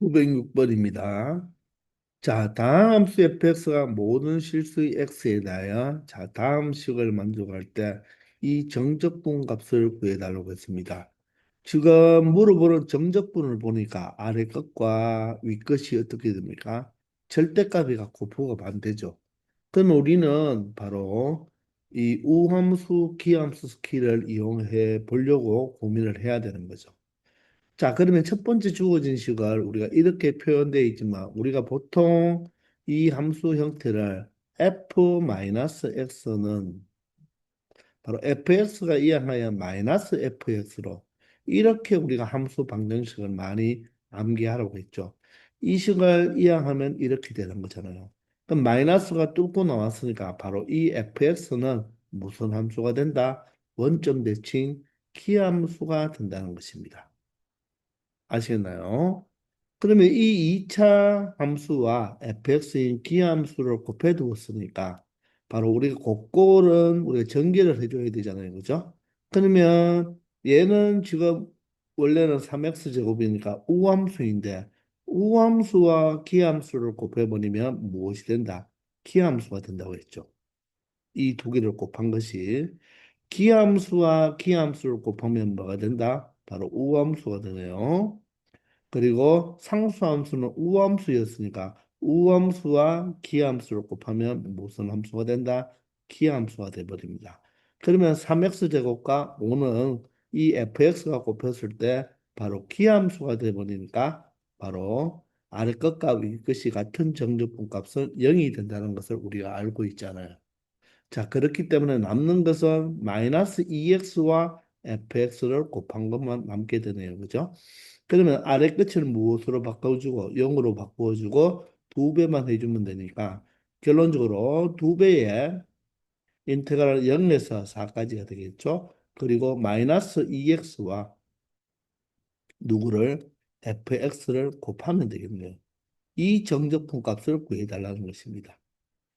906번입니다. 자, 다음 함수 fx가 모든 실수의 x에 대하여 다음 식을 만족할 때 이 정적분 값을 구해달라고 했습니다. 지금 물어보는 정적분을 보니까 아래 것과 위 것이 어떻게 됩니까? 절대값이 같고 부호가 반대죠. 그러면 우리는 바로 이 우함수, 기함수 스킬을 이용해 보려고 고민을 해야 되는 거죠. 자, 그러면 첫 번째 주어진 식을 우리가 이렇게 표현되어 있지만 우리가 보통 이 함수 형태를 f-x는 바로 fx가 이항하여 마이너스 fx로 이렇게 우리가 함수 방정식을 많이 암기하라고 했죠. 이 식을 이항하면 이렇게 되는 거잖아요. 그럼 마이너스가 뚫고 나왔으니까 바로 이 fx는 무슨 함수가 된다? 원점 대칭 키함수가 된다는 것입니다. 아시겠나요? 그러면 이 2차 함수와 fx인 기함수를 곱해 두었으니까 바로 우리가 곡골은 우리가 전개를 해줘야 되잖아요. 그죠? 그러면 얘는 지금 원래는 3x 제곱이니까 우함수인데 우함수와 기함수를 곱해버리면 무엇이 된다? 기함수가 된다고 했죠. 이 두 개를 곱한 것이 기함수와 기함수를 곱하면 뭐가 된다? 바로 우함수가 되네요. 그리고 상수함수는 우함수였으니까 우함수와 기함수를 곱하면 무슨 함수가 된다? 기함수가 돼버립니다. 그러면 3x 제곱과 5는 이 fx가 곱했을 때 바로 기함수가 돼버리니까 바로 아래 것과 위 것이 같은 정적분 값은 0이 된다는 것을 우리가 알고 있잖아요. 자, 그렇기 때문에 남는 것은 마이너스 2x와 fx를 곱한 것만 남게 되네요. 그죠? 그러면 아래 끝을 무엇으로 바꿔주고 0으로 바꿔주고 두 배만 해주면 되니까 결론적으로 두 배의 인테그랄 0에서 4까지가 되겠죠. 그리고 마이너스 2x와 누구를 fx를 곱하면 되겠네요. 이 정적분 값을 구해달라는 것입니다.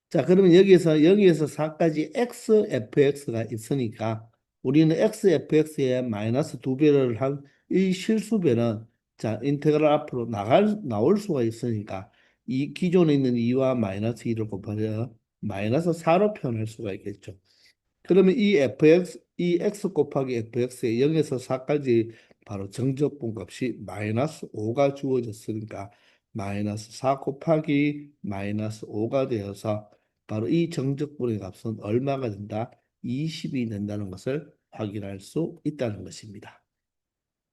자, 그러면 여기에서 0에서 4까지 x, fx가 있으니까 우리는 x, fx에 마이너스 두 배를 한 이 실수배는 자, 인테그랄 앞으로 나올 수가 있으니까 이 기존에 있는 2와 마이너스 2를 곱하면 마이너스 4로 표현할 수가 있겠죠. 그러면 이 x 곱하기 fx에 0에서 4까지 바로 정적분 값이 마이너스 5가 주어졌으니까 마이너스 4 곱하기 마이너스 5가 되어서 바로 이 정적분의 값은 얼마가 된다? 20이 된다는 것을 확인할 수 있다는 것입니다.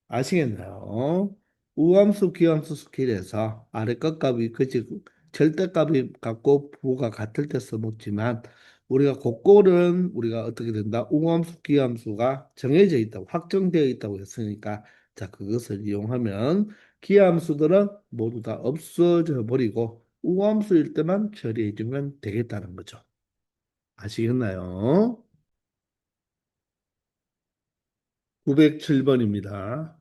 아시겠나요? 우함수, 기함수 스킬에서 아래 끝값이 그지 절대값이 같고 부호가 같을 때 써먹지만 우리가 곡골은 우리가 어떻게 된다? 우함수, 기함수가 정해져 있다고 확정되어 있다고 했으니까 자 그것을 이용하면 기함수들은 모두 다 없어져 버리고 우함수일 때만 처리해 주면 되겠다는 거죠. 아시겠나요? 907번입니다.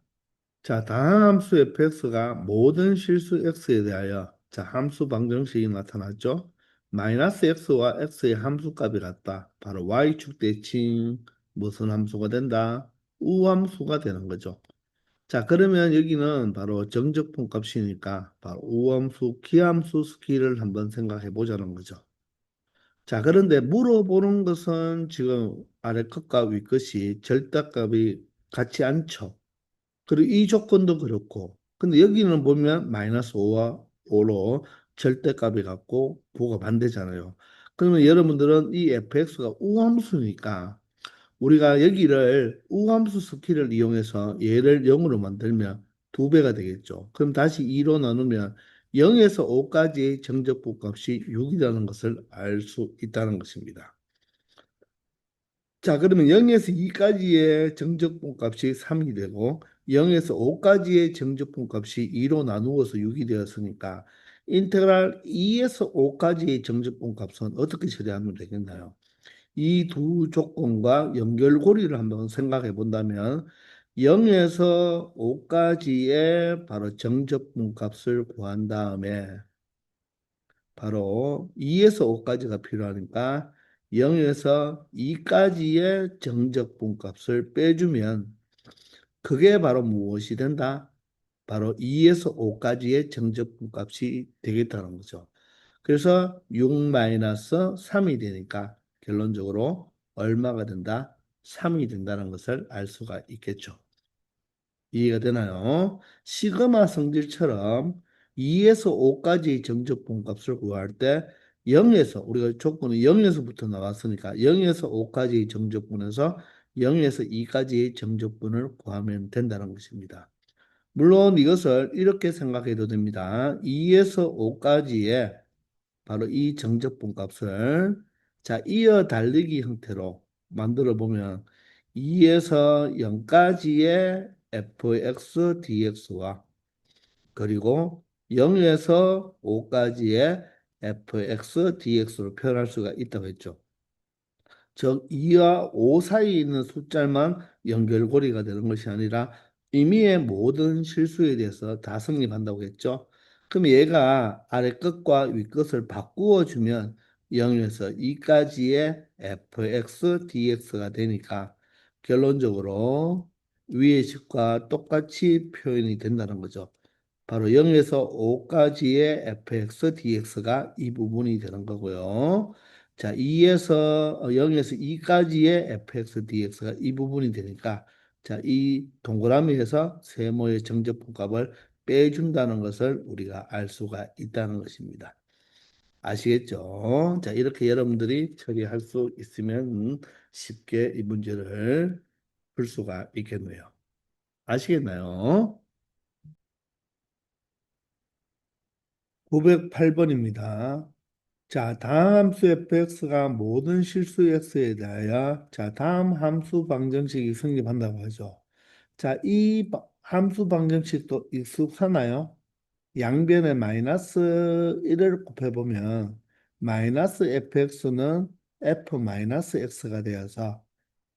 자, 다음 함수 fx가 모든 실수 x에 대하여 자, 함수 방정식이 나타났죠. 마이너스 x와 x의 함수값이 같다. 바로 y축 대칭 무슨 함수가 된다? 우함수가 되는 거죠. 자, 그러면 여기는 바로 정적분 값이니까 바로 우함수, 기함수 스킬을 한번 생각해 보자는 거죠. 자, 그런데 물어보는 것은 지금 아래 것과 위 것이 절대값이 같지 않죠. 그리고 이 조건도 그렇고. 근데 여기는 보면 마이너스 5와 5로 절대값이 같고 부호가 반대잖아요. 그러면 여러분들은 이 fx가 우함수니까 우리가 여기를 우함수 스킬을 이용해서 얘를 0으로 만들면 두 배가 되겠죠. 그럼 다시 2로 나누면 0에서 5까지의 정적분 값이 6이라는 것을 알 수 있다는 것입니다. 자, 그러면 0에서 2까지의 정적분 값이 3이 되고 0에서 5까지의 정적분 값이 2로 나누어서 6이 되었으니까 인테그랄 2에서 5까지의 정적분 값은 어떻게 처리하면 되겠나요? 이 두 조건과 연결고리를 한번 생각해 본다면 0에서 5까지의 바로 정적분 값을 구한 다음에 바로 2에서 5까지가 필요하니까 0에서 2까지의 정적분 값을 빼주면 그게 바로 무엇이 된다? 바로 2에서 5까지의 정적분 값이 되겠다는 거죠. 그래서 6-3이 되니까 결론적으로 얼마가 된다? 3이 된다는 것을 알 수가 있겠죠. 이해가 되나요? 시그마 성질처럼 2에서 5까지 정적분 값을 구할 때 0에서 우리가 조건은 0에서부터 나왔으니까 0에서 5까지 정적분에서 0에서 2까지의 정적분을 구하면 된다는 것입니다. 물론 이것을 이렇게 생각해도 됩니다. 2에서 5까지의 바로 이 정적분 값을 자 이어 달리기 형태로 만들어 보면 2에서 0까지의 fx dx와 그리고 0에서 5까지의 fx dx로 표현할 수가 있다고 했죠. 즉 2와 5 사이에 있는 숫자만 연결고리가 되는 것이 아니라 임의의 모든 실수에 대해서 다 성립한다고 했죠. 그럼 얘가 아래 끝과 위 끝을 바꾸어 주면 0에서 2까지의 fx dx가 되니까 결론적으로 위의 식과 똑같이 표현이 된다는 거죠. 바로 0에서 5까지의 fx dx가 이 부분이 되는 거고요. 자, 0에서 2까지의 fx dx가 이 부분이 되니까 자, 이 동그라미에서 세모의 정적분값을 빼준다는 것을 우리가 알 수가 있다는 것입니다. 아시겠죠? 자, 이렇게 여러분들이 처리할 수 있으면 쉽게 이 문제를 풀 수가 있겠네요. 아시겠나요? 908번입니다. 자, 다음 함수 fx가 모든 실수 x에 대하여 자, 다음 함수 방정식이 성립한다고 하죠. 자, 이 함수 방정식도 익숙하나요? 양변에 마이너스 1을 곱해보면 마이너스 fx는 f 마이너스 x가 되어서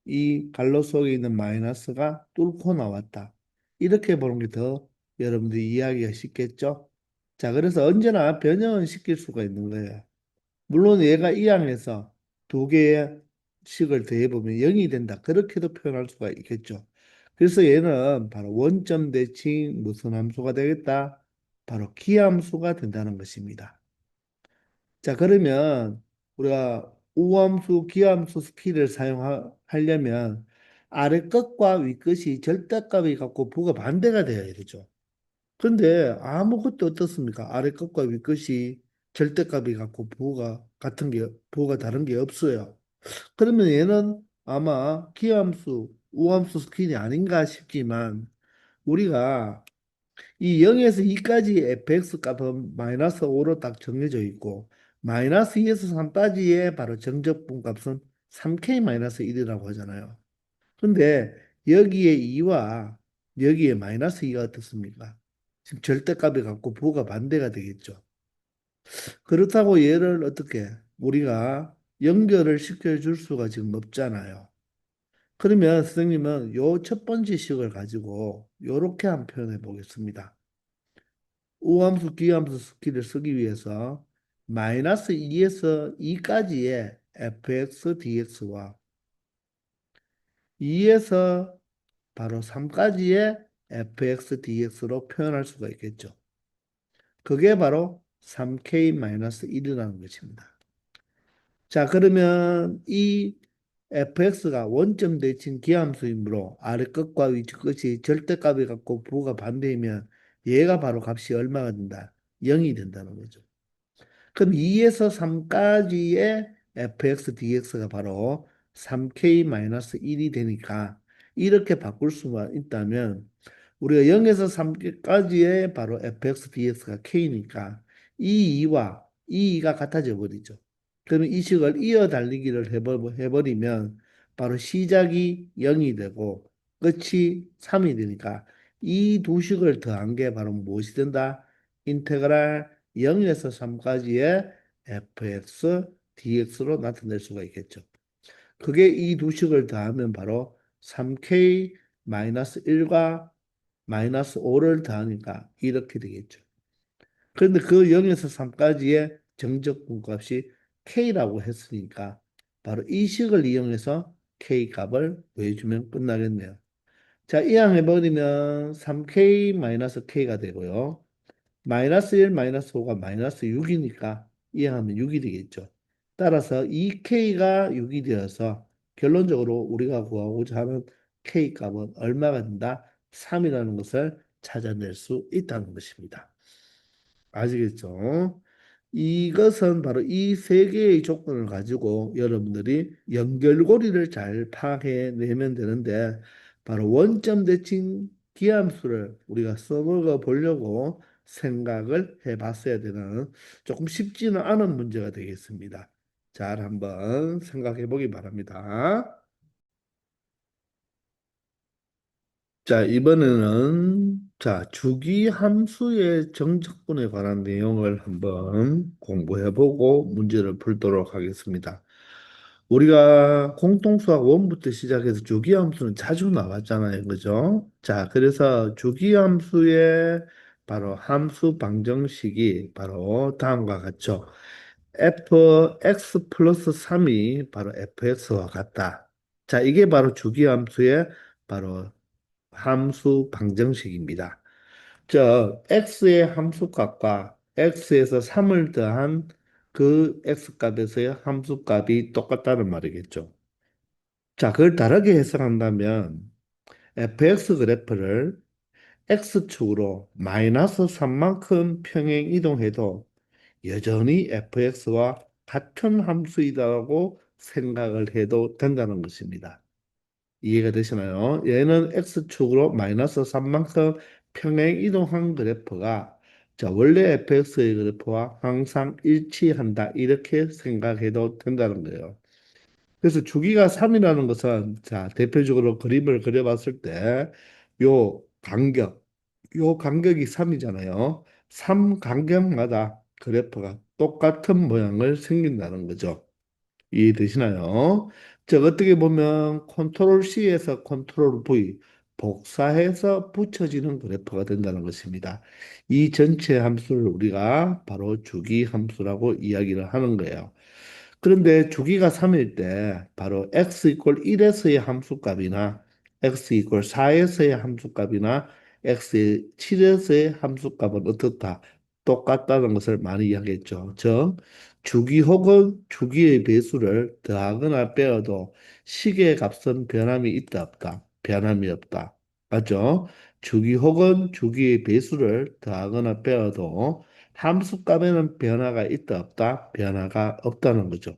이 갈로 속에 있는 마이너스가 뚫고 나왔다. 이렇게 보는 게 더 여러분들이 이해하기가 쉽겠죠? 자, 그래서 언제나 변형을 시킬 수가 있는 거예요. 물론 얘가 이 항에서 두 개의 식을 더해보면 0이 된다. 그렇게도 표현할 수가 있겠죠. 그래서 얘는 바로 원점 대칭 무슨 함수가 되겠다? 바로 기함수가 된다는 것입니다. 자, 그러면 우리가 우함수, 기함수 스킬을 사용하려면 아래 끝과 위 끝이 절대값이 갖고 부가 반대가 되어야 되죠. 근데 아무것도 어떻습니까? 아래 끝과 위 끝이 절대값이 갖고 부호가 다른 게 없어요. 그러면 얘는 아마 기함수, 우함수 스킨이 아닌가 싶지만 우리가 이 0에서 2까지 fx 값은 마이너스 5로 딱 정해져 있고 마이너스 2에서 3까지의 바로 정적분 값은 3k 마이너스 1이라고 하잖아요. 근데 여기에 2와 여기에 마이너스 2가 어떻습니까? 지금 절대값이 갖고 부호가 반대가 되겠죠. 그렇다고 얘를 어떻게 우리가 연결을 시켜줄 수가 지금 없잖아요. 그러면 선생님은 요 첫 번째 식을 가지고 요렇게 한번 표현해 보겠습니다. 우함수, 기함수 스킬을 쓰기 위해서 마이너스 2에서 2까지의 fx dx와 2에서 바로 3까지의 fx dx로 표현할 수가 있겠죠. 그게 바로 3k-1이라는 것입니다. 자, 그러면 이 fx가 원점 대칭 기함수이므로 아래 끝과 위 끝이 절대값이 갖고 부호가 반대이면 얘가 바로 값이 얼마가 된다? 0이 된다는 거죠. 그럼 2에서 3까지의 fx dx가 바로 3k-1이 되니까 이렇게 바꿀 수만 있다면 우리가 0에서 3까지의 바로 fx dx가 k니까 이 2와 이 2가 같아져 버리죠. 그러면 이 식을 이어 달리기를 해버리면 바로 시작이 0이 되고 끝이 3이 되니까 이 두 식을 더한 게 바로 무엇이 된다? 인테그랄 0에서 3까지의 fx dx로 나타낼 수가 있겠죠. 그게 이 두 식을 더하면 바로 3k-1과 마이너스 5를 더하니까 이렇게 되겠죠. 그런데 그 0에서 3까지의 정적분 값이 k라고 했으니까 바로 이 식을 이용해서 k 값을 구해주면 끝나겠네요. 자, 이항해버리면 3k-k가 되고요. 마이너스 1, 마이너스 5가 마이너스 6이니까 이항하면 6이 되겠죠. 따라서 2k가 6이 되어서 결론적으로 우리가 구하고자 하는 k 값은 얼마가 된다? 3이라는 것을 찾아낼 수 있다는 것입니다. 아시겠죠? 이것은 바로 이 세 개의 조건을 가지고 여러분들이 연결고리를 잘 파악해내면 되는데 바로 원점 대칭 기함수를 우리가 써먹어 보려고 생각을 해봤어야 되는 조금 쉽지는 않은 문제가 되겠습니다. 잘 한번 생각해 보기 바랍니다. 자, 이번에는 주기 함수의 정적분에 관한 내용을 한번 공부해 보고 문제를 풀도록 하겠습니다. 우리가 공통수학 원부터 시작해서 주기 함수는 자주 나왔잖아요. 그죠? 자, 그래서 주기 함수의 바로 함수 방정식이 바로 다음과 같죠. fx 플러스 3이 바로 fx와 같다. 자, 이게 바로 주기 함수의 바로 함수 방정식입니다. x의 함수값과 x에서 3을 더한 그 x값에서의 함수값이 똑같다는 말이겠죠. 자, 그걸 다르게 해석한다면 fx 그래프를 x축으로 마이너스 3만큼 평행 이동해도 여전히 fx와 같은 함수이다고 생각을 해도 된다는 것입니다. 이해가 되시나요? 얘는 X축으로 마이너스 3만큼 평행 이동한 그래프가 원래 fx의 그래프와 항상 일치한다. 이렇게 생각해도 된다는 거예요. 그래서 주기가 3이라는 것은 대표적으로 그림을 그려봤을 때 요 간격, 요 간격이 3이잖아요. 3 간격마다 그래프가 똑같은 모양을 생긴다는 거죠. 이해되시나요? 어떻게 보면 컨트롤 C에서 컨트롤 V 복사해서 붙여지는 그래프가 된다는 것입니다. 이 전체 함수를 우리가 바로 주기 함수라고 이야기를 하는 거예요. 그런데 주기가 3일 때 바로 x 이퀄 1에서의 함수값이나 x 이퀄 4에서의 함수값이나 x 7에서의 함수값은 어떻다? 똑같다는 것을 많이 이야기했죠. 즉, 주기 혹은 주기의 배수를 더하거나 빼어도 식의 값은 변함이 있다 없다? 변함이 없다. 맞죠? 주기 혹은 주기의 배수를 더하거나 빼어도 함수값에는 변화가 있다 없다? 변화가 없다는 거죠.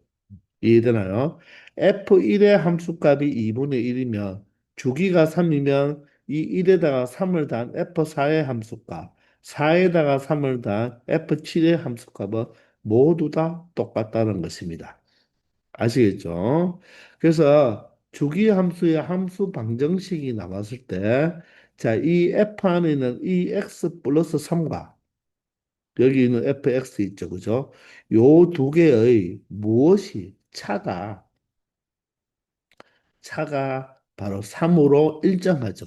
이해되나요? F1의 함수값이 2분의 1이면 주기가 3이면 이 1에다가 3을 더한 F4의 함수값, 4에다가 3을 더한 F7의 함수값은 모두 다 똑같다는 것입니다. 아시겠죠? 그래서 주기 함수의 함수 방정식이 나왔을 때, 이 F 안에는 이 x 플러스 3과 여기 있는 fx 있죠, 그죠? 요 두 개의 무엇이 차가 바로 3으로 일정하죠.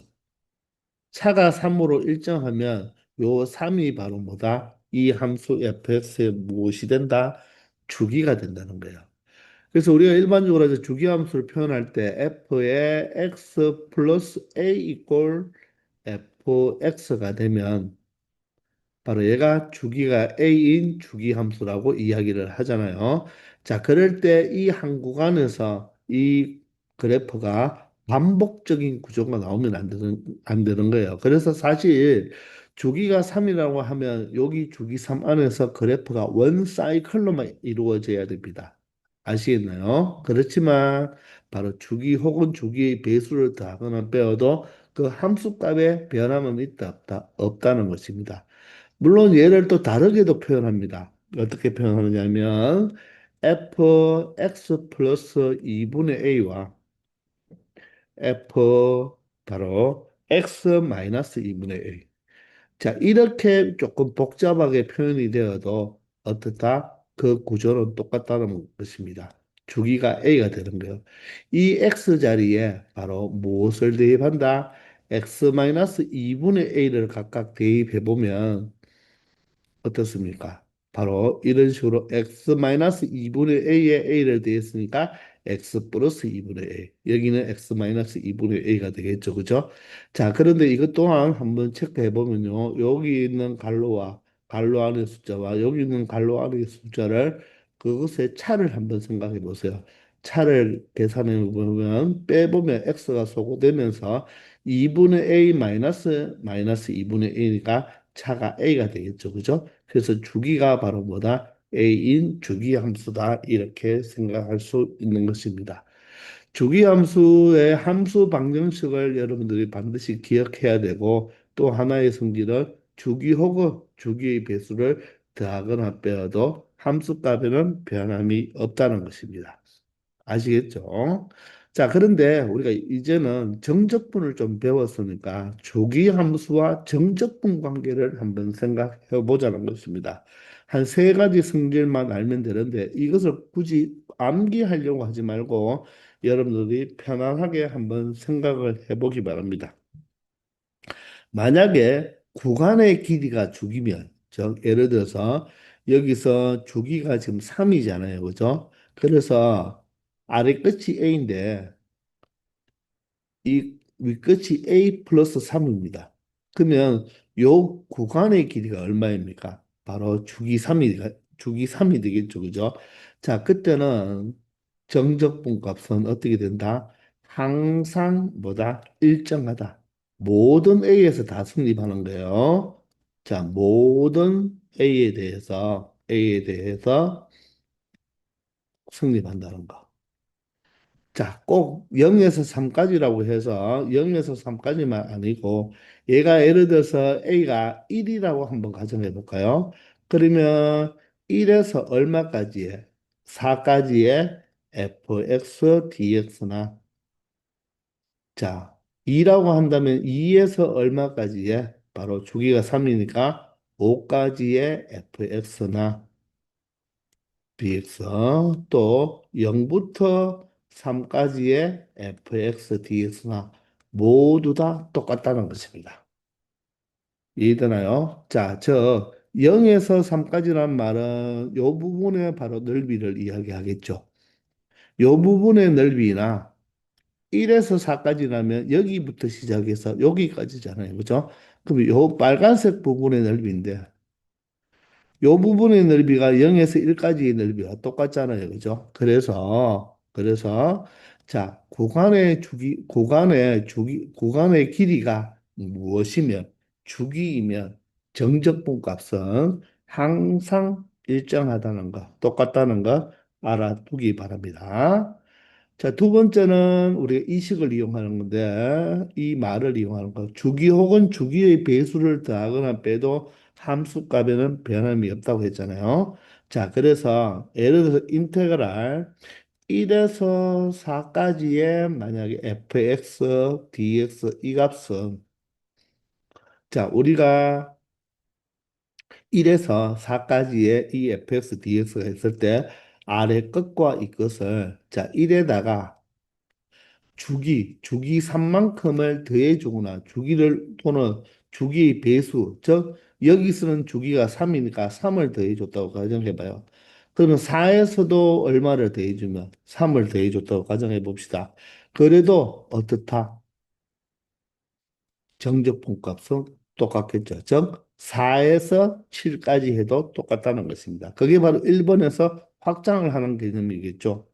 차가 3으로 일정하면 요 3이 바로 뭐다? 이 함수 fx의 무엇이 된다? 주기가 된다는 거예요. 그래서 우리가 일반적으로 이제 주기 함수를 표현할 때 f의 x 플러스 a 이꼴 fx가 되면 바로 얘가 주기가 A인 주기 함수라고 이야기를 하잖아요. 자, 그럴 때 이 한 구간에서 이 그래프가 반복적인 구조가 나오면 안 되는 거예요. 그래서 사실 주기가 3이라고 하면 여기 주기 3 안에서 그래프가 원 사이클로만 이루어져야 됩니다. 아시겠나요? 그렇지만 바로 주기 혹은 주기의 배수를 더하거나 빼어도 그 함수값에 변함은 있다 없다 없다는 것입니다. 물론 얘를 또 다르게도 표현합니다. 어떻게 표현하느냐면 fx 플러스 2분의 a와 f 바로 x 마이너스 2분의 a. 자, 이렇게 조금 복잡하게 표현이 되어도 어떻다? 그 구조는 똑같다는 것입니다. 주기가 a가 되는 거예요. 이 x 자리에 바로 무엇을 대입한다? x 마이너스 2분의 a를 각각 대입해 보면 어떻습니까? 바로 이런 식으로 x-2분의 a에 a를 대했으니까 x 플러스 2분의 a. 여기는 x 마이너스 2분의 a가 되겠죠. 그죠? 자, 그런데 이것 또한 한번 체크해 보면요. 여기 있는 갈로와 갈로 안의 숫자와 여기 있는 갈로 안의 숫자를 그것의 차를 한번 생각해 보세요. 차를 계산해 보면 빼보면 x가 소거되면서 2분의 a 마이너스 마이너스 2분의 a니까 차가 a가 되겠죠. 그죠? 그래서 주기가 바로 뭐다? a인 주기함수다. 이렇게 생각할 수 있는 것입니다. 주기함수의 함수 방정식을 여러분들이 반드시 기억해야 되고 또 하나의 성질은 주기 혹은 주기의 배수를 더하거나 빼어도 함수값에는 변함이 없다는 것입니다. 아시겠죠? 자, 그런데 우리가 이제는 정적분을 좀 배웠으니까 조기함수와 정적분 관계를 한번 생각해 보자는 것입니다. 한 세 가지 성질만 알면 되는데 이것을 굳이 암기하려고 하지 말고 여러분들이 편안하게 한번 생각을 해보기 바랍니다. 만약에 구간의 길이가 주기면, 즉 예를 들어서 여기서 주기가 지금 3이잖아요. 그죠? 그래서 아래 끝이 A인데 이 윗끝이 A 플러스 3입니다. 그러면 요 구간의 길이가 얼마입니까? 바로 주기 3이 되겠죠. 그죠? 자, 그때는 정적분 값은 어떻게 된다? 항상 뭐다? 일정하다. 모든 A에서 다 성립하는 거예요. 자, 모든 A에 대해서 성립한다는 거. 자, 꼭 0에서 3까지라고 해서 0에서 3까지만 아니고 얘가 예를 들어서 A가 1이라고 한번 가정해 볼까요? 그러면 1에서 얼마까지에? 4까지의 fx dx나 자, 2라고 한다면 2에서 얼마까지에? 바로 주기가 3이니까 5까지의 fx나 bx 또 0부터 3까지의 fx, dx가 모두 다 똑같다는 것입니다. 이해되나요? 자, 저 0에서 3까지란 말은 이 부분의 바로 넓이를 이야기하겠죠. 이 부분의 넓이나 1에서 4까지라면 여기부터 시작해서 여기까지잖아요. 그죠? 그럼 이 빨간색 부분의 넓이인데 요 부분의 넓이가 0에서 1까지의 넓이가 똑같잖아요. 그죠? 그래서 자, 구간의 길이가 무엇이면 주기이면 정적분 값은 항상 일정하다는 거, 똑같다는 거 알아두기 바랍니다. 자, 두 번째는 우리가 이 식을 이용하는 건데, 이 말을 이용하는 거. 주기 혹은 주기의 배수를 더하거나 빼도 함수값에는 변함이 없다고 했잖아요. 자, 그래서 예를 들어서 인테그랄 1에서 4까지의 만약에 fx, dx 이 값은 자, 우리가 1에서 4까지의 이 fx, dx가 있을 때 아래 끝과 이 끝을 자, 1에다가 주기 3만큼을 더해주거나 주기를 또는 주기의 배수, 즉 여기서는 주기가 3이니까 3을 더해줬다고 가정해봐요. 그러면 4에서도 얼마를 더해주면 3을 더해줬다고 가정해 봅시다. 그래도 어떻다? 정적분값은 똑같겠죠. 즉 4에서 7까지 해도 똑같다는 것입니다. 그게 바로 1번에서 확장을 하는 개념이겠죠.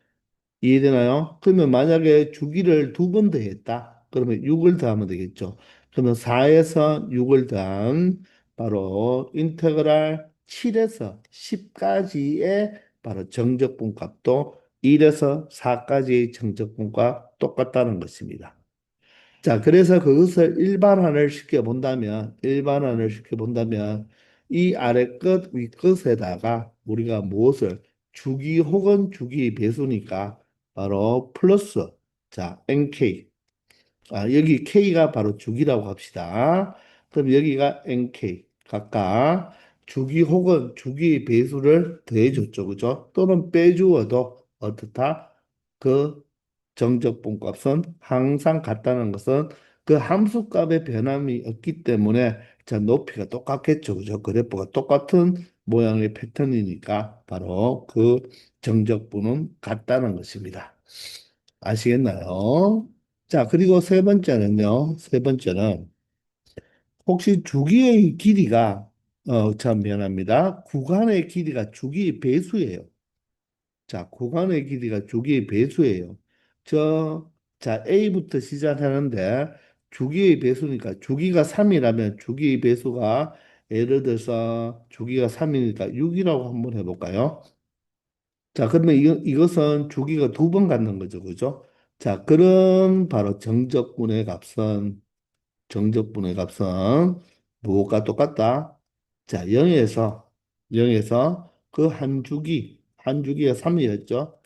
이해되나요? 그러면 만약에 주기를 두 번 더했다. 그러면 6을 더하면 되겠죠. 그러면 4에서 6을 더한 바로 인테그랄 7에서 10까지의 바로 정적분 값도 1에서 4까지의 정적분과 똑같다는 것입니다. 자, 그래서 그것을 일반화를 시켜본다면, 이 아래 끝, 위 끝에다가 우리가 무엇을 주기 혹은 주기의 배수니까 바로 플러스, 자, NK. 아, 여기 K가 바로 주기라고 합시다. 그럼 여기가 NK. 각각 주기 혹은 주기의 배수를 더해줬죠. 그죠? 또는 빼주어도 어떻다? 그 정적분 값은 항상 같다는 것은 그 함수값의 변함이 없기 때문에 자, 높이가 똑같겠죠. 그죠? 그래프가 똑같은 모양의 패턴이니까 바로 그 정적분은 같다는 것입니다. 아시겠나요? 자, 그리고 세 번째는요. 세 번째는 혹시 주기의 길이가 참 미안합니다. 구간의 길이가 주기의 배수예요. 자, 구간의 길이가 주기의 배수예요. 자, A부터 시작하는데 주기의 배수니까 주기가 3이라면 주기의 배수가 예를 들어서 주기가 3이니까 6이라고 한번 해볼까요? 자, 그러면 이것은 주기가 두 번 갖는 거죠. 그죠? 자, 그럼 바로 정적분의 값은 무엇과 똑같다? 자, 0에서 그 한 주기가 3이었죠.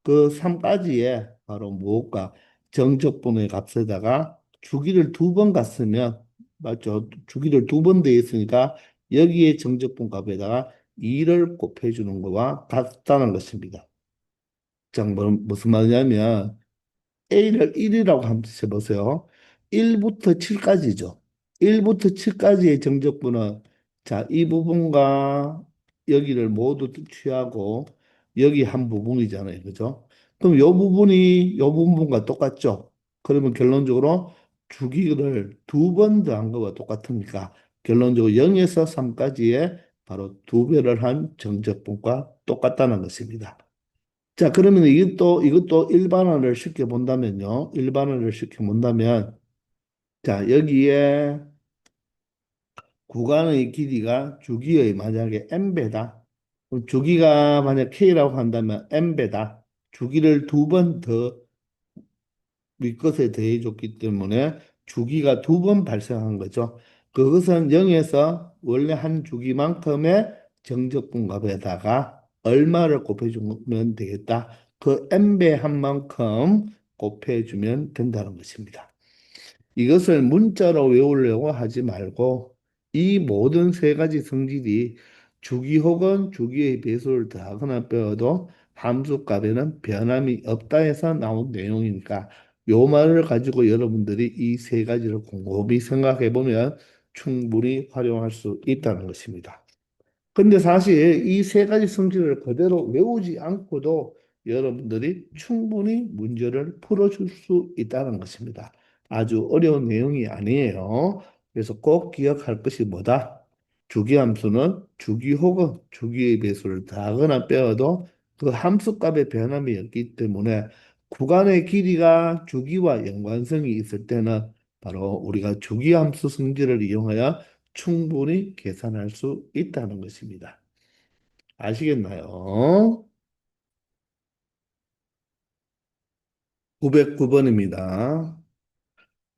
그 3까지의 바로 무엇과 정적분의 값에다가 주기를 두 번 갔으면 맞죠? 주기를 두 번 돼 있으니까 여기에 정적분 값에다가 2를 곱해주는 거와 같다는 것입니다. 자, 무슨 말이냐면 A를 1이라고 한번 해보세요. 1부터 7까지죠. 1부터 7까지의 정적분은 자, 이 부분과 여기를 모두 취하고 여기 한 부분이잖아요. 그죠? 그럼 요 부분과 똑같죠? 그러면 결론적으로 주기를 두 번 더한 것과 똑같으니까 결론적으로 0에서 3까지의 바로 두 배를 한 정적분과 똑같다는 것입니다. 자, 그러면 이것도 일반화를 시켜 본다면요. 일반화를 시켜 본다면, 자, 여기에 구간의 길이가 주기의 만약에 n배다. 그럼 주기가 만약 k라고 한다면 n배다. 주기를 두 번 더 윗것에 더해줬기 때문에 주기가 두 번 발생한 거죠. 그것은 0에서 원래 한 주기만큼의 정적분값에다가 얼마를 곱해주면 되겠다. 그 n배 한 만큼 곱해주면 된다는 것입니다. 이것을 문자로 외우려고 하지 말고 이 모든 세 가지 성질이 주기 혹은 주기의 배수를 더하거나 빼어도 함수값에는 변함이 없다 해서 나온 내용이니까 요 말을 가지고 여러분들이 이 세 가지를 곰곰이 생각해 보면 충분히 활용할 수 있다는 것입니다. 근데 사실 이 세 가지 성질을 그대로 외우지 않고도 여러분들이 충분히 문제를 풀어줄 수 있다는 것입니다. 아주 어려운 내용이 아니에요. 그래서 꼭 기억할 것이 뭐다? 주기함수는 주기 혹은 주기의 배수를 더하거나 빼어도 그 함수값의 변함이 없기 때문에 구간의 길이가 주기와 연관성이 있을 때는 바로 우리가 주기함수 성질을 이용하여 충분히 계산할 수 있다는 것입니다. 아시겠나요? 909번입니다.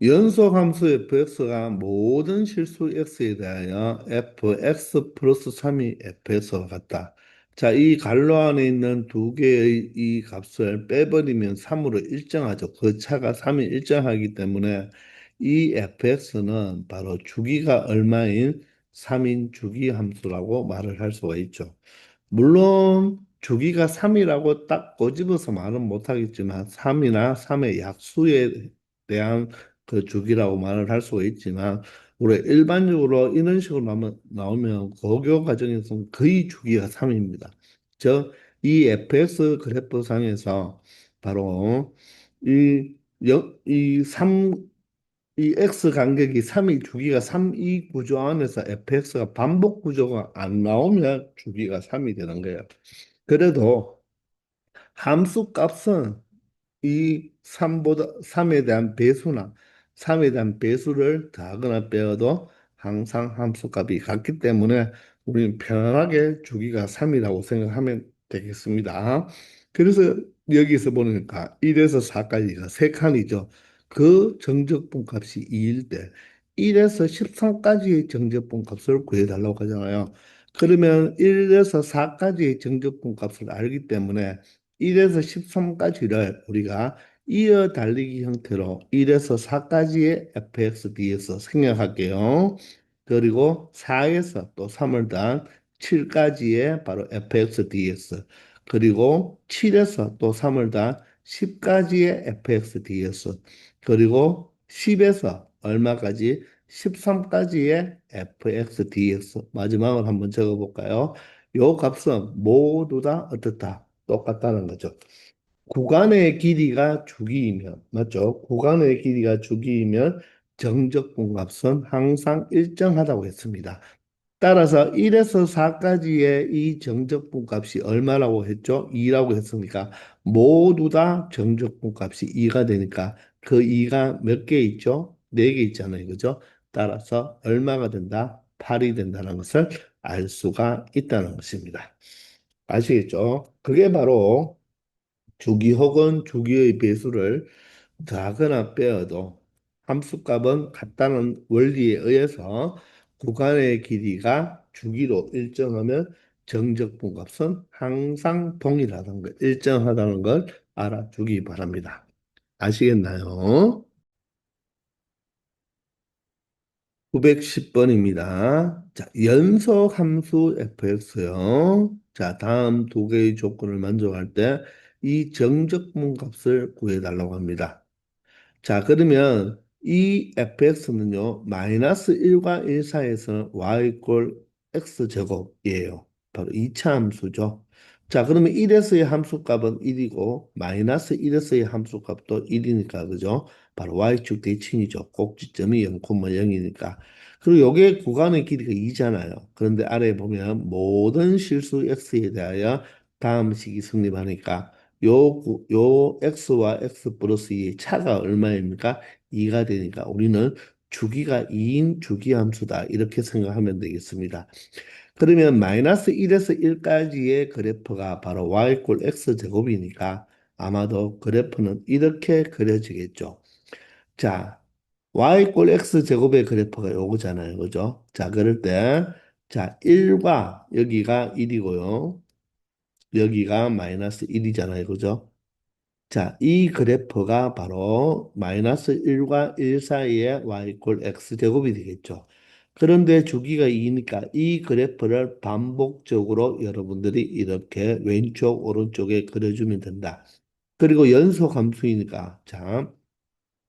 연소함수 fx가 모든 실수 x에 대하여 fx 플러스 3이 fx와 같다. 자, 이 갈로 안에 있는 두 개의 이 값을 빼버리면 3으로 일정하죠. 그 차가 3이 일정하기 때문에 이 fx는 바로 주기가 얼마인 3인 주기 함수라고 말을 할 수가 있죠. 물론 주기가 3이라고 딱 꼬집어서 말은 못하겠지만 3이나 3의 약수에 대한 그 주기라고 말을 할 수가 있지만 우리 일반적으로 이런 식으로 나오면 고교 과정에서는 거의 주기가 3입니다. 즉, 이 fx 그래프상에서 바로 이 3, 이 x 간격이 3이 주기가 3, 이 구조 안에서 fx가 반복 구조가 안 나오면 주기가 3이 되는 거예요. 그래도 함수 값은 이 3에 대한 배수나 3에 대한 배수를 더하거나 빼어도 항상 함수값이 같기 때문에 우리는 편하게 주기가 3이라고 생각하면 되겠습니다. 그래서 여기서 보니까 1에서 4까지가 3칸이죠. 그 정적분 값이 2일 때 1에서 13까지의 정적분 값을 구해달라고 하잖아요. 그러면 1에서 4까지의 정적분 값을 알기 때문에 1에서 13까지를 우리가 이어 달리기 형태로 1에서 4까지의 fx, dx 생략할게요. 그리고 4에서 또 3을 더한 7까지의 바로 fx, dx 그리고 7에서 또 3을 더한 10까지의 fx, ds 그리고 10에서 얼마까지? 13까지의 fx, dx 마지막으로 한번 적어볼까요? 요 값은 모두 다 어떻다? 똑같다는 거죠. 구간의 길이가 주기이면, 맞죠? 구간의 길이가 주기이면 정적분 값은 항상 일정하다고 했습니다. 따라서 1에서 4까지의 이 정적분 값이 얼마라고 했죠? 2라고 했으니까 모두 다 정적분 값이 2가 되니까 그 2가 몇 개 있죠? 4개 있잖아요. 그죠? 따라서 얼마가 된다? 8이 된다는 것을 알 수가 있다는 것입니다. 아시겠죠? 그게 바로 주기 혹은 주기의 배수를 더하거나 빼어도 함수값은 같다는 원리에 의해서 구간의 길이가 주기로 일정하면 정적분값은 항상 동일하다는 걸, 일정하다는 걸 알아주기 바랍니다. 아시겠나요? 910번입니다. 자, 연속 함수 fx요. 자, 다음 두 개의 조건을 만족할 때 이 정적분 값을 구해달라고 합니다. 자, 그러면 이 fx는요, 마이너스 1과 1 사이에서는 y 이퀄 x 제곱이에요. 바로 2차 함수죠. 자, 그러면 1에서의 함수값은 1이고, 마이너스 1에서의 함수값도 1이니까, 그죠? 바로 y축 대칭이죠. 꼭지점이 0,0이니까. 그리고 요게 구간의 길이가 2잖아요. 그런데 아래에 보면 모든 실수 x에 대하여 다음 식이 성립하니까 요 x와 x 플러스 2의 차가 얼마입니까? 2가 되니까 우리는 주기가 2인 주기함수다. 이렇게 생각하면 되겠습니다. 그러면 마이너스 1에서 1까지의 그래프가 바로 y 꼴 x 제곱이니까 아마도 그래프는 이렇게 그려지겠죠. 자, y 꼴 x 제곱의 그래프가 요거잖아요. 그죠? 자, 그럴 때, 자, 1과 여기가 1이고요. 여기가 마이너스 1이잖아요. 그죠? 자, 이 그래프가 바로 마이너스 1과 1 사이에 y 이퀄 x 제곱이 되겠죠. 그런데 주기가 2니까 이 그래프를 반복적으로 여러분들이 이렇게 왼쪽, 오른쪽에 그려주면 된다. 그리고 연속 함수이니까, 자,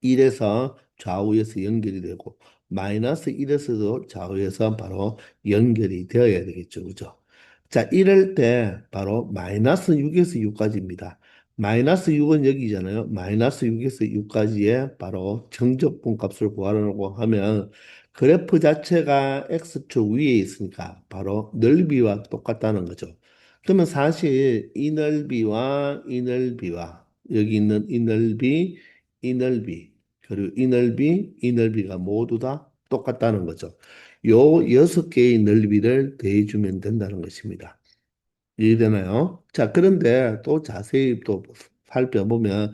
1에서 좌우에서 연결이 되고 마이너스 1에서도 좌우에서 바로 연결이 되어야 되겠죠. 그죠? 자, 이럴 때 바로 마이너스 6에서 6까지입니다. 마이너스 6은 여기잖아요. 마이너스 6에서 6까지의 바로 정적분 값을 구하려고 하면 그래프 자체가 x축 위에 있으니까 바로 넓이와 똑같다는 거죠. 그러면 사실 이 넓이와 이 넓이와 여기 있는 이 넓이, 이 넓이 그리고 이 넓이가 모두 다 똑같다는 거죠. 요 여섯 개의 넓이를 더해주면 된다는 것입니다. 이해되나요? 자, 그런데 또 자세히 또 살펴보면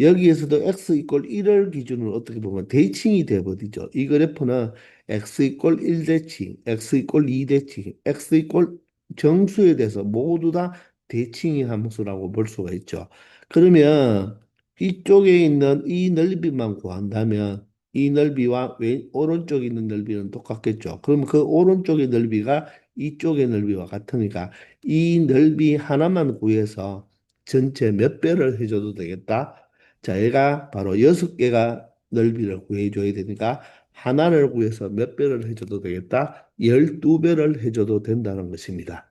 여기에서도 x 이퀄 1을 기준으로 어떻게 보면 대칭이 되어버리죠. 이 그래프는 x 이퀄 1대칭, x 이퀄 2대칭, x 이퀄 정수에 대해서 모두 다 대칭의 함수라고 볼 수가 있죠. 그러면 이쪽에 있는 이 넓이만 구한다면 이 넓이와 오른쪽에 있는 넓이는 똑같겠죠. 그럼 그 오른쪽의 넓이가 이쪽의 넓이와 같으니까 이 넓이 하나만 구해서 전체 몇 배를 해줘도 되겠다. 자, 얘가 바로 6개가 넓이를 구해줘야 되니까 하나를 구해서 몇 배를 해줘도 되겠다. 12배를 해줘도 된다는 것입니다.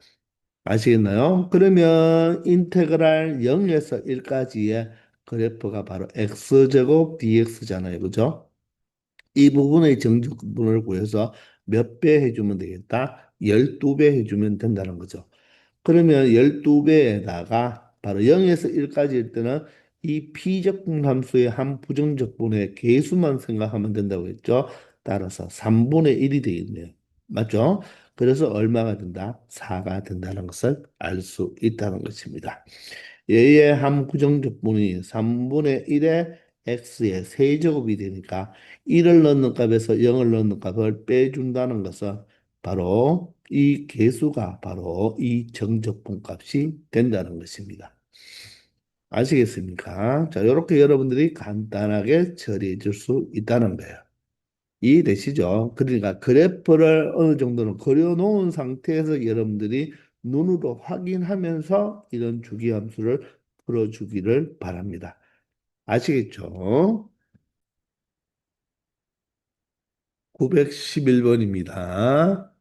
아시겠나요? 그러면 인테그랄 0에서 1까지의 그래프가 바로 x제곱 dx잖아요. 그죠? 이 부분의 정적분을 구해서 몇 배 해주면 되겠다? 12배 해주면 된다는 거죠. 그러면 12배에다가 바로 0에서 1까지일 때는 이 피적분 함수의 한 부정적분의 개수만 생각하면 된다고 했죠. 따라서 3분의 1이 되겠네요. 맞죠? 그래서 얼마가 된다? 4가 된다는 것을 알 수 있다는 것입니다. 얘의 한 부정적분이 3분의 1의 x의 세제곱이 되니까 1을 넣는 값에서 0을 넣는 값을 빼준다는 것은 바로 이 개수가 바로 이 정적분 값이 된다는 것입니다. 아시겠습니까? 자, 이렇게 여러분들이 간단하게 처리해 줄 수 있다는 거예요. 이해되시죠? 그러니까 그래프를 어느 정도는 그려놓은 상태에서 여러분들이 눈으로 확인하면서 이런 주기함수를 풀어주기를 바랍니다. 아시겠죠? 911번입니다.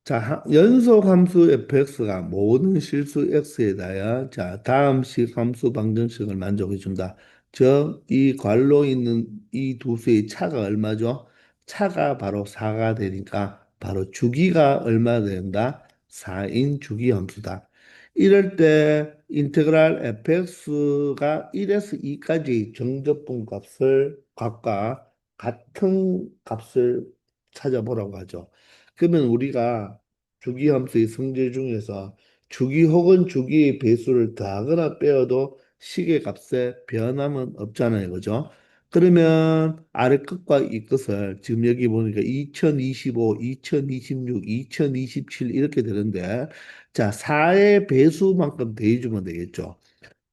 자, 연속 함수 fx가 모든 실수 x에 대하여 자, 다음식 함수 방정식을 만족해 준다. 즉, 이 괄호 있는 이 두 수의 차가 얼마죠? 차가 바로 4가 되니까 바로 주기가 얼마 된다? 4인 주기 함수다. 이럴 때 인테그랄 fx가 1에서 2까지 정적분 값을 각각 같은 값을 찾아보라고 하죠. 그러면 우리가 주기함수의 성질 중에서 주기 혹은 주기의 배수를 더하거나 빼어도 식의 값에 변함은 없잖아요. 그죠? 그러면 아래 끝과 이 끝을 지금 여기 보니까 2025, 2026, 2027 이렇게 되는데 자, 4의 배수만큼 더해주면 되겠죠.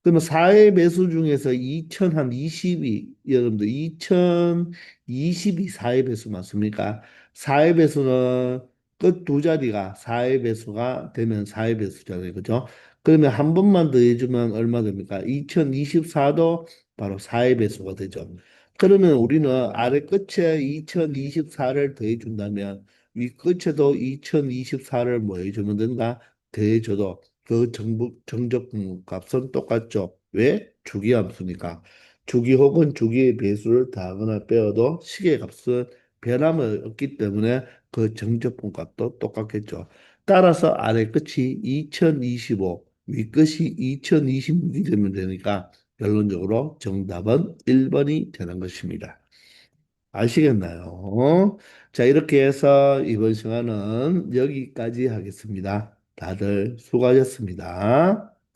그러면 4의 배수 중에서 2000 한 20이 여러분들 2020이 4의 배수 맞습니까? 4의 배수는 끝 두 자리가 4의 배수가 되면 4의 배수잖아요. 그죠? 그러면 한 번만 더 해주면 얼마 됩니까? 2024도 바로 4의 배수가 되죠. 그러면 우리는 아래 끝에 2024를 더해준다면 위 끝에도 2024를 뭐 해주면 된다? 더해줘도 그 정적 값은 똑같죠. 왜? 주기함수니까. 주기 혹은 주기의 배수를 더하거나 빼어도 식의 값은 변함이 없기 때문에 그 정적분 값도 똑같겠죠. 따라서 아래 끝이 2025, 위 끝이 2026이 되면 되니까 결론적으로 정답은 1번이 되는 것입니다. 아시겠나요? 자, 이렇게 해서 이번 시간은 여기까지 하겠습니다. 다들 수고하셨습니다.